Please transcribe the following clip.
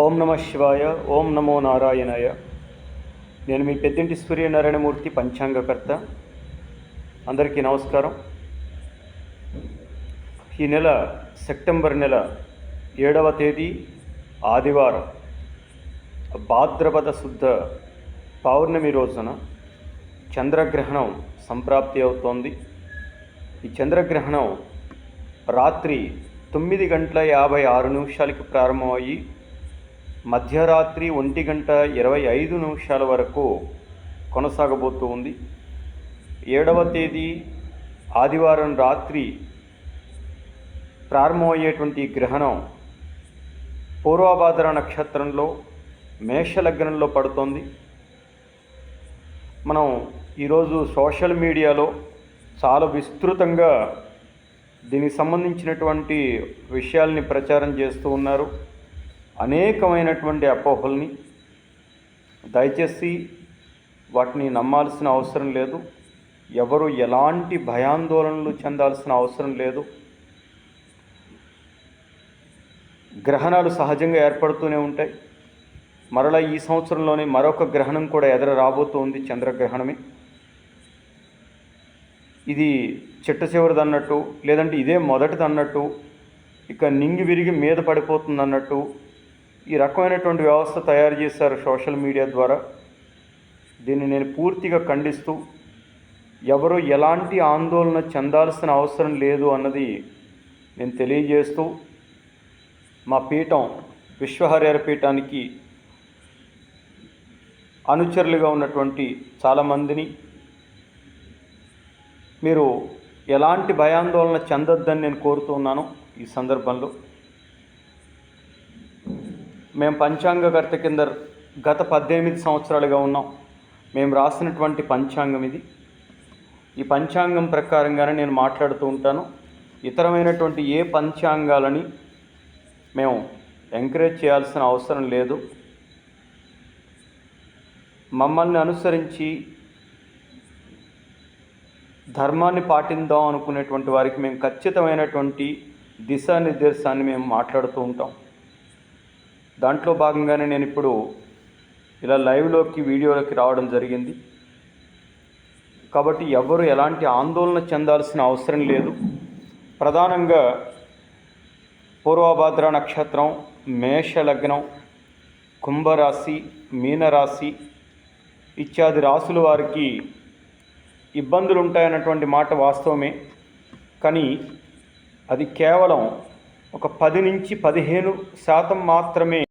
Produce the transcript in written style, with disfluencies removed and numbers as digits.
ఓం నమ శివాయ. ఓం నమో నారాయణాయ. నేను మీ పెద్దింటి సూర్యనారాయణమూర్తి, పంచాంగకర్త. అందరికీ నమస్కారం. ఈ నెల సెప్టెంబర్ నెల 7వ తేదీ ఆదివారం, భాద్రపద శుద్ధ పౌర్ణమి రోజున చంద్రగ్రహణం సంప్రాప్తి అవుతోంది. ఈ చంద్రగ్రహణం రాత్రి 9:56 ప్రారంభమయ్యి మధ్యరాత్రి 1:25 వరకు కొనసాగబోతూ ఉంది. 7వ తేదీ ఆదివారం రాత్రి ప్రారంభమయ్యేటువంటి గ్రహణం పూర్వభాద్ర నక్షత్రంలో మేషలగ్నంలో పడుతోంది. మనం ఈరోజు సోషల్ మీడియాలో చాలా విస్తృతంగా దీనికి సంబంధించినటువంటి విషయాల్ని ప్రచారం చేస్తూ ఉన్నారు. అనేకమైనటువంటి అపోహల్ని, దయచేసి వాటిని నమ్మాల్సిన అవసరం లేదు. ఎవరు ఎలాంటి భయాందోళనలు చెందాల్సిన అవసరం లేదు. గ్రహణాలు సహజంగా ఏర్పడుతూనే ఉంటాయి. మరలా ఈ సంవత్సరంలోనే మరొక గ్రహణం కూడా రాబోతుంది, చంద్రగ్రహణమే. ఇది చిట్ట చివరిది అన్నట్టు, లేదంటే ఇదే మొదటిది అన్నట్టు, ఇక నింగి విరిగి మీద పడిపోతుంది అన్నట్టు ఈ రకమైనటువంటి వ్యవస్థ తయారు చేశారు సోషల్ మీడియా ద్వారా. దీన్ని నేను పూర్తిగా ఖండిస్తూ, ఎవరు ఎలాంటి ఆందోళన చెందాల్సిన అవసరం లేదు అన్నది నేను తెలియజేస్తూ, మా పీఠం విశ్వహరిహర పీఠానికి అనుచరులుగా ఉన్నటువంటి చాలామందిని మీరు ఎలాంటి భయాందోళన చెందొద్దని నేను కోరుతున్నాను. ఈ సందర్భంలో మేము పంచాంగకర్త కింద గత 18 సంవత్సరాలుగా ఉన్నాం. మేము రాసినటువంటి పంచాంగం ఇది. ఈ పంచాంగం ప్రకారంగానే నేను మాట్లాడుతూ ఉంటాను. ఇతరమైనటువంటి ఏ పంచాంగాలని మేము ఎంకరేజ్ చేయాల్సిన అవసరం లేదు. మమ్మల్ని అనుసరించి ధర్మాన్ని పాటిందాం అనుకునేటువంటి వారికి మేము ఖచ్చితమైనటువంటి దిశానిర్దేశాన్ని మేము మాట్లాడుతూ ఉంటాం. దాంట్లో భాగంగానే నేను ఇప్పుడు ఇలా లైవ్లోకి, వీడియోలోకి రావడం జరిగింది. కాబట్టి ఎవరు ఎలాంటి ఆందోళన చెందాల్సిన అవసరం లేదు. ప్రధానంగా పూర్వభాద్ర నక్షత్రం, మేషలగ్నం, కుంభరాశి, మీనరాశి ఇత్యాది రాశుల వారికి ఇబ్బందులు ఉంటాయన్నటువంటి మాట వాస్తవమే. కానీ అది కేవలం ఒక 10 నుంచి 15% మాత్రమే